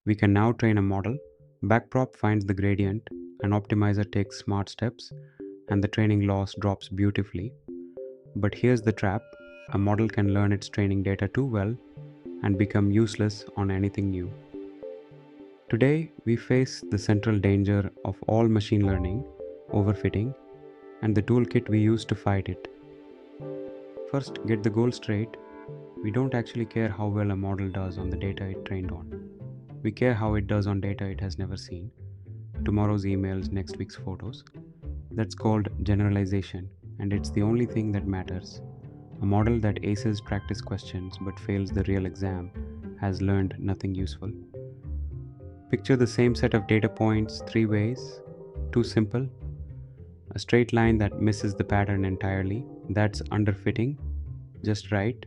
We can now train a model. Backprop finds the gradient, an optimizer takes smart steps, and the training loss drops beautifully. But here's the trap: a model can learn its training data too well and become useless on anything new. Today, we face the central danger of all machine learning, overfitting, and the toolkit we use to fight it. First, get the goal straight. We don't actually care how well a model does on the data it trained on. We care how it does on data it has never seen. Tomorrow's emails, next week's photos. That's called generalization, and it's the only thing that matters. A model that aces practice questions but fails the real exam has learned nothing useful. Picture the same set of data points three ways. Too simple. A straight line that misses the pattern entirely. That's underfitting. Just right.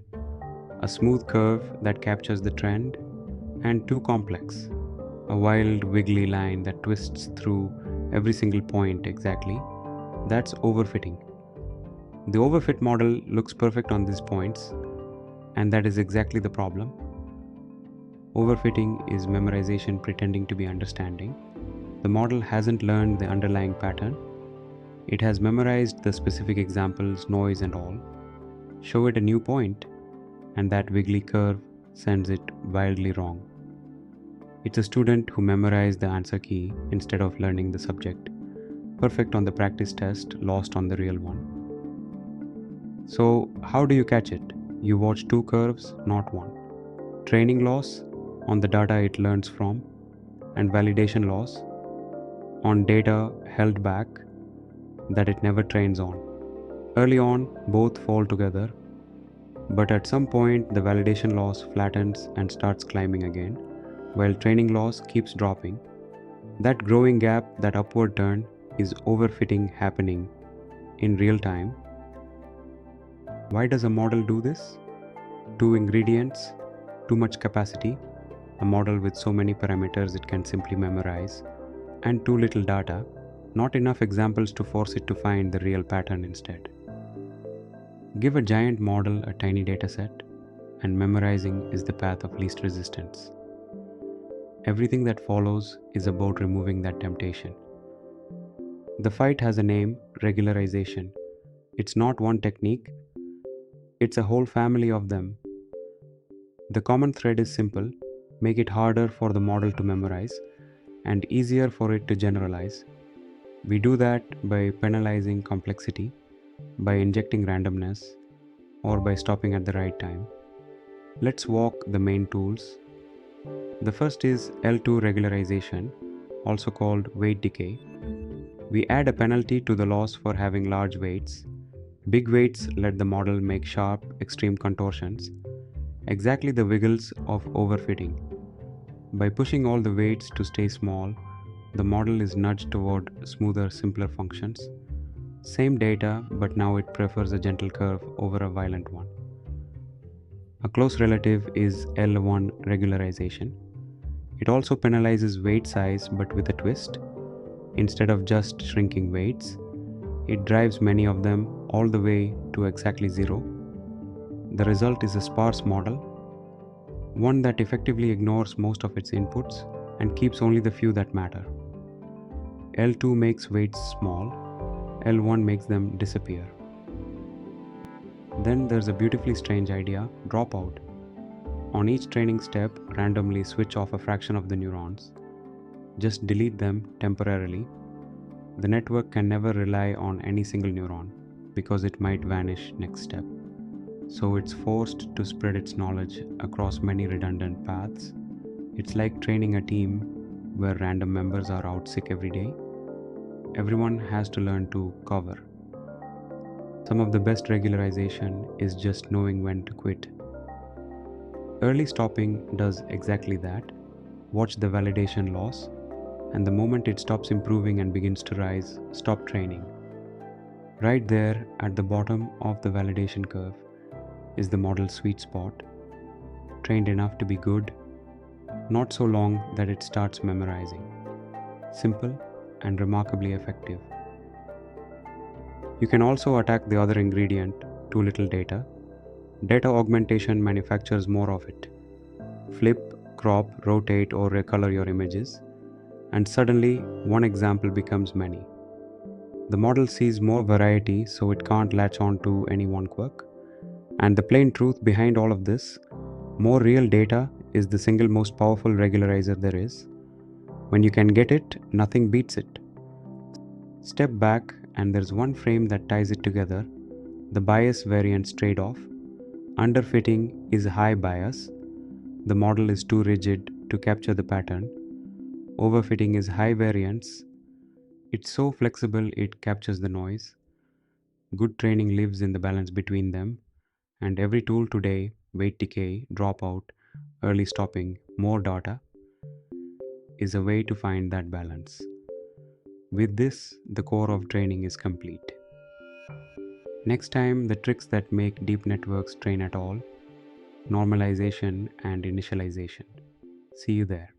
A smooth curve that captures the trend. And too complex. A wild, wiggly line that twists through every single point exactly. That's overfitting. The overfit model looks perfect on these points, and that is exactly the problem. Overfitting is memorization pretending to be understanding. The model hasn't learned the underlying pattern. It has memorized the specific examples, noise, and all. Show it a new point, and that wiggly curve sends it wildly wrong. It's a student who memorized the answer key instead of learning the subject. Perfect on the practice test, lost on the real one. So, how do you catch it? You watch two curves, not one. Training loss on the data it learns from, and validation loss on data held back that it never trains on. Early on, both fall together, but at some point, the validation loss flattens and starts climbing again, while training loss keeps dropping. That growing gap, that upward turn, is overfitting happening in real time. Why does a model do this? Two ingredients, too much capacity, a model with so many parameters it can simply memorize, and too little data, not enough examples to force it to find the real pattern instead. Give a giant model a tiny dataset, and memorizing is the path of least resistance. Everything that follows is about removing that temptation. The fight has a name: regularization. It's not one technique, it's a whole family of them. The common thread is simple: make it harder for the model to memorize and easier for it to generalize. We do that by penalizing complexity, by injecting randomness, or by stopping at the right time. Let's walk the main tools. The first is L2 regularization, also called weight decay. We add a penalty to the loss for having large weights. Big weights let the model make sharp, extreme contortions, exactly the wiggles of overfitting. By pushing all the weights to stay small, the model is nudged toward smoother, simpler functions. Same data, but now it prefers a gentle curve over a violent one. A close relative is L1 regularization. It also penalizes weight size but with a twist. Instead of just shrinking weights, it drives many of them all the way to exactly zero. The result is a sparse model, one that effectively ignores most of its inputs and keeps only the few that matter. L2 makes weights small, L1 makes them disappear. Then there's a beautifully strange idea: dropout. On each training step, randomly switch off a fraction of the neurons. Just delete them temporarily. The network can never rely on any single neuron because it might vanish next step. So it's forced to spread its knowledge across many redundant paths. It's like training a team where random members are out sick every day. Everyone has to learn to cover. Some of the best regularization is just knowing when to quit. Early stopping does exactly that. Watch the validation loss, and the moment it stops improving and begins to rise, stop training. Right there at the bottom of the validation curve is the model's sweet spot, trained enough to be good, not so long that it starts memorizing. Simple and remarkably effective. You can also attack the other ingredient, too little data. Data augmentation manufactures more of it. Flip, crop, rotate, or recolor your images, and suddenly one example becomes many. The model sees more variety, so it can't latch on to any one quirk. And the plain truth behind all of this, more real data is the single most powerful regularizer there is. When you can get it, nothing beats it. Step back, and there's one frame that ties it together: the bias variance trade off. Underfitting is high bias. The model is too rigid to capture the pattern. Overfitting is high variance. It's so flexible it captures the noise. Good training lives in the balance between them, and every tool today, weight decay, dropout, early stopping, more data, is a way to find that balance. With this, the core of training is complete. Next time, the tricks that make deep networks train at all: normalization and initialization. See you there.